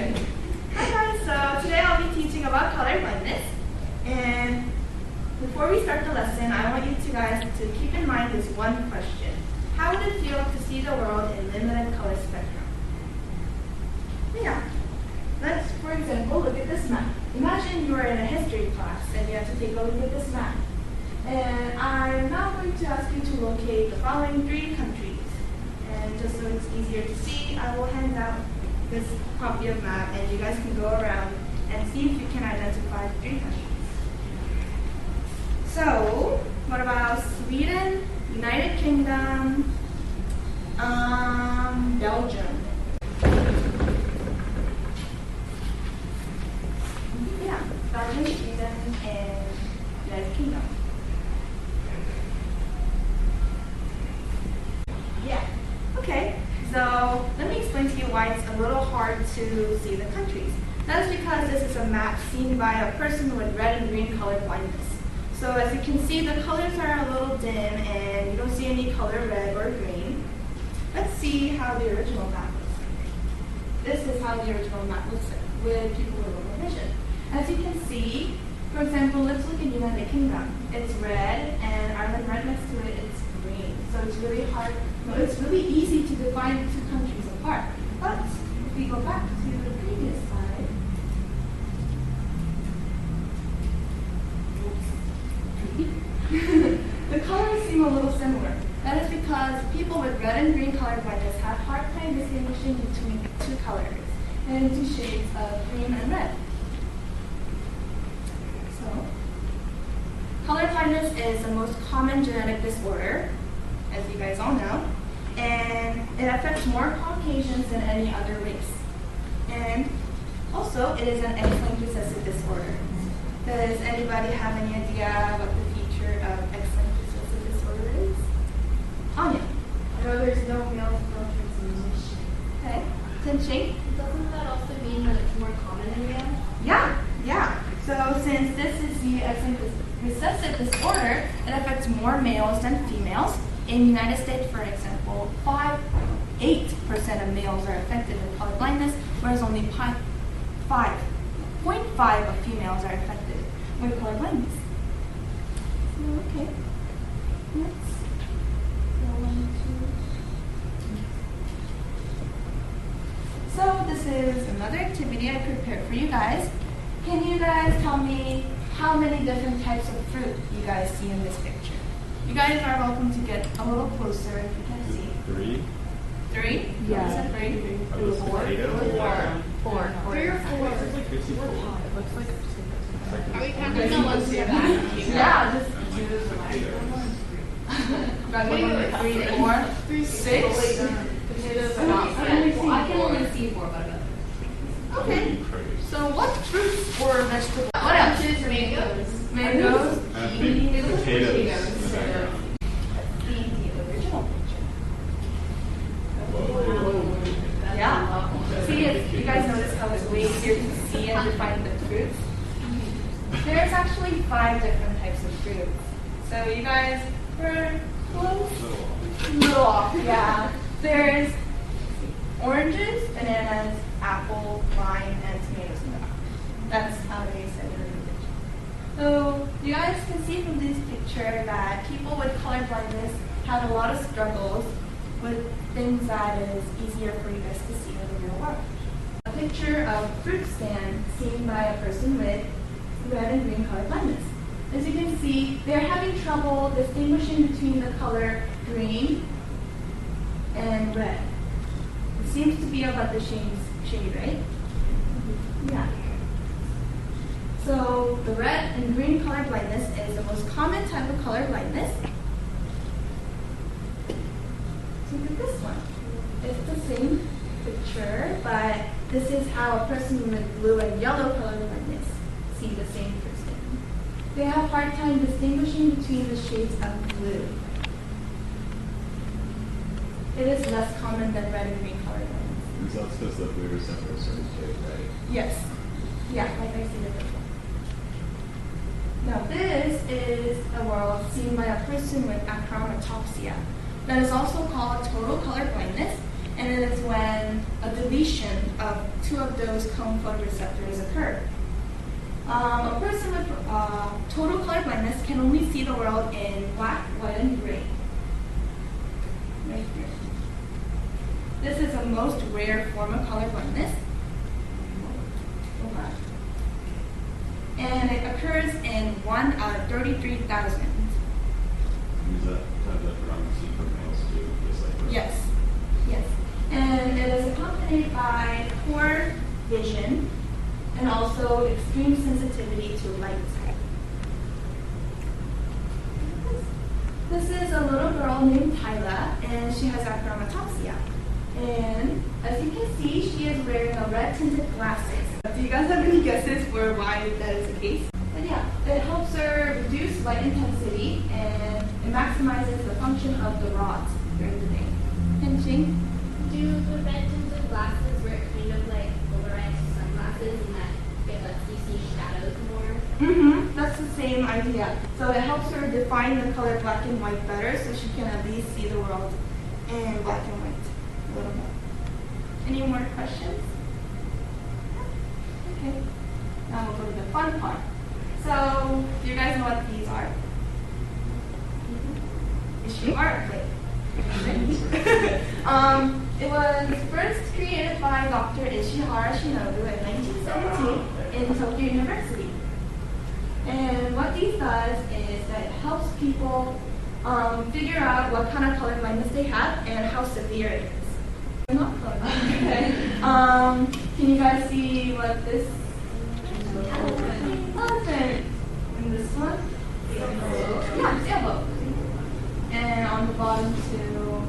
Hi guys, so today I'll be teaching about colorblindness. And before we start the lesson, I want you guys to keep in mind this one question. How would it feel to see the world in limited color spectrum? Yeah. Let's, for example, look at this map. Imagine you are in a history class and you have to take a look at this map. And I'm now going to ask you to locate the following 3 countries. And just so it's easier to see, I will hand out this copy of map and you guys can go around and see if you can identify the 3 countries. So, what about Sweden, United Kingdom, Belgium? Yeah, Belgium, Sweden, and United Kingdom. Yeah, okay. So let me explain to you why it's a little hard to see the countries. That is because this is a map seen by a person with red and green color blindness. So as you can see, the colors are a little dim and you don't see any color red or green. Let's see how the original map looks like. This is how the original map looks like with people with low vision. As you can see, for example, let's look at United Kingdom. It's red and Ireland right next to it, it's green. So it's really hard, it's really easy to divide the 2 countries apart. But if we go back to the previous slide, the colors seem a little similar. That is because people with red and green color blindness have a hard time distinguishing between 2 colors and 2 shades of green and red. So, color blindness is the most common genetic disorder, as you guys all know, and it affects more Caucasians than any other race. And also, it is an X-linked recessive disorder. Does anybody have any idea what the feature of X-linked recessive disorder is? Anya? I know there's no male transmission. Okay. Tenshing? Doesn't that also mean that it's more common in males? Yeah. So since this is the X-linked recessive disorder, it affects more males than females. In the United States, for example, 8% of males are affected with colorblindness, whereas only 5.5% of females are affected with colorblindness. So, okay. Let's go on to... So this is another activity I prepared for you guys. Can you guys tell me how many different types of fruit you guys see in this picture? You guys are welcome to get a little closer if you can see. 3? 3? Yeah. Is it 3? 4? 4. 3 or 4. It's like 54. It looks like a Are we counting the ones in the back? Yeah, just choose the last 3, 4, 6. potatoes are I not I can only see 4, but Okay. So what fruits or vegetables? What else? mangoes. Mangoes. Potatoes. The original picture. Yeah. See, if you guys notice how it's way easier to see and define the fruits? There's actually 5 different types of fruits. So you guys were close? Little off, yeah. There's oranges, bananas, apple, lime, and tomatoes in the back. That's how they said it in the picture. So you guys can see from this picture that people with color blindness have a lot of struggles with things that is easier for you guys to see in the real world. A picture of a fruit stand seen by a person with red and green color blindness. As you can see, they're having trouble distinguishing between the color green and red. It seems to be about the shade, right? Yeah. So the red and green color blindness is the most common type of color blindness. Look at this one. It's the same picture, but this is how a person with blue and yellow color blindness see the same person. They have a hard time distinguishing between the shades of blue. It is less common than red and green color blindness. And so it's because the blue resemble a certain shade, right? Yes. Yeah, like I stated before. Now this is a world seen by a person with achromatopsia. That is also called total color blindness, and it is when a deletion of two of those cone photoreceptors occur. A person with total colorblindness can only see the world in black, white, and gray. Right here. This is the most rare form of colorblindness. And it occurs in 1 out of 33,000. Is that type of predominancy for males too? Just like for Yes. Yes. And it is accompanied by poor vision and also extreme sensitivity to light. This is a little girl named Tyla, and she has achromatopsia. And as you can see, she is wearing a red tinted glasses. Do you guys have any guesses for why that is the case? But yeah, it helps her reduce light intensity and it maximizes the function of the rods during the day. Pinching. Do the red tinted glasses work kind of like polarized sunglasses in that it lets you see shadows more? That's the same idea. So it helps her define the color black and white better so she can at least see the world in black and white a little more. Any more questions? Okay. Now we'll go to the fun part. So, do you guys know what these are? Ishihara plate. It was first created by Dr. Ishihara Shinobu in 1917 in Tokyo University. And what these does is that it helps people figure out what kind of color blindness they have and how severe it is. We're not colorblind. Okay. Can you guys see what this elephant? And this one? Yeah, it's yellow. And on the bottom too.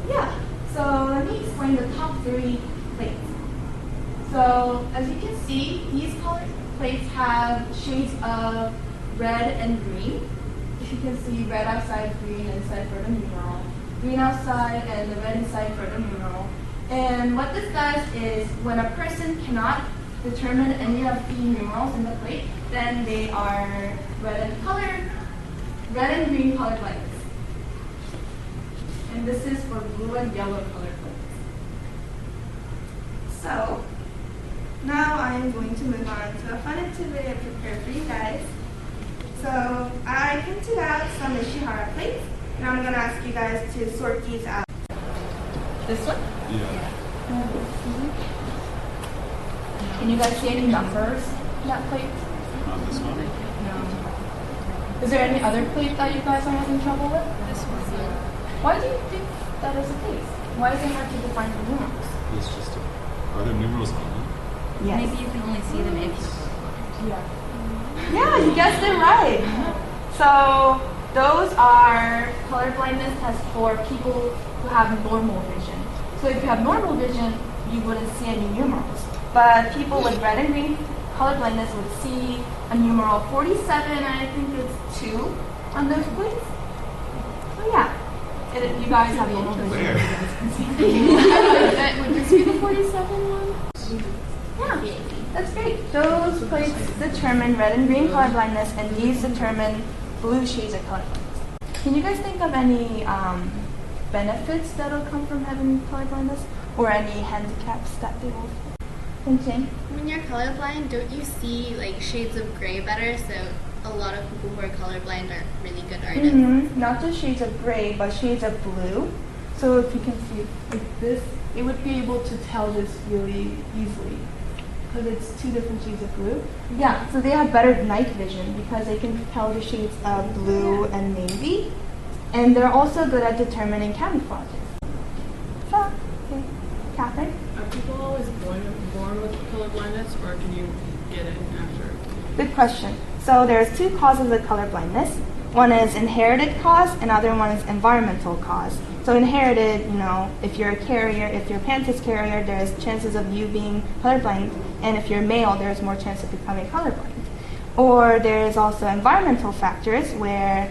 Yeah. So let me explain the top 3 plates. So as you can see, these color plates have shades of red and green. If you can see, red outside, green inside for the numeral. Green outside and the red inside for the numeral. And what this does is when a person cannot determine any of the numerals in the plate, then they are red and green color blindness. And this is for blue and yellow color blindness. So now I am going to move on to a fun activity I prepared for you guys. So I printed out some Ishihara plates. Now I'm going to ask you guys to sort these out. This one? Yeah. Can you guys see any numbers in that plate? Not this one. No. Is there any other plate that you guys are having trouble with? This one. Why do you think that is the case? Why is it hard to define the numerals? It's just, are there numerals on them? Yes. Maybe you can only see them if you. Yeah, you guessed it right. So those are colorblindness tests for people who have normal vision. So if you have normal vision, you wouldn't see any numerals. But people with red and green colorblindness would see a numeral 47, and I think it's 2 on those plates. So yeah, you guys have normal vision. Where? Would this be the 47 one? Yeah, that's great. Those plates determine red and green colorblindness, and these determine blue shades of colorblindness. Can you guys think of any benefits that'll come from having colorblindness, or any handicaps that they will? Pinching. When you're colorblind, don't you see like shades of gray better? So a lot of people who are colorblind are really good artists. Not just shades of gray, but shades of blue. So if you can see like this, it would be able to tell this really easily because it's 2 different shades of blue. Yeah, so they have better night vision because they can tell the shades of blue and navy. And they're also good at determining camouflages. So, okay. Catherine? Are people always born with colorblindness, or can you get it after? Good question. So there's 2 causes of colorblindness. One is inherited cause, and other one is environmental cause. So inherited, if you're a carrier, if your parent is carrier, there's chances of you being colorblind, and if you're male, there's more chance of becoming colorblind. Or there's also environmental factors where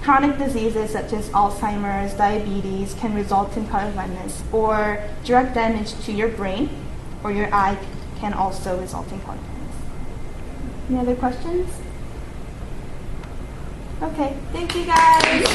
chronic diseases such as Alzheimer's, diabetes can result in colorblindness, or direct damage to your brain or your eye can also result in colorblindness. Any other questions? Okay, thank you guys.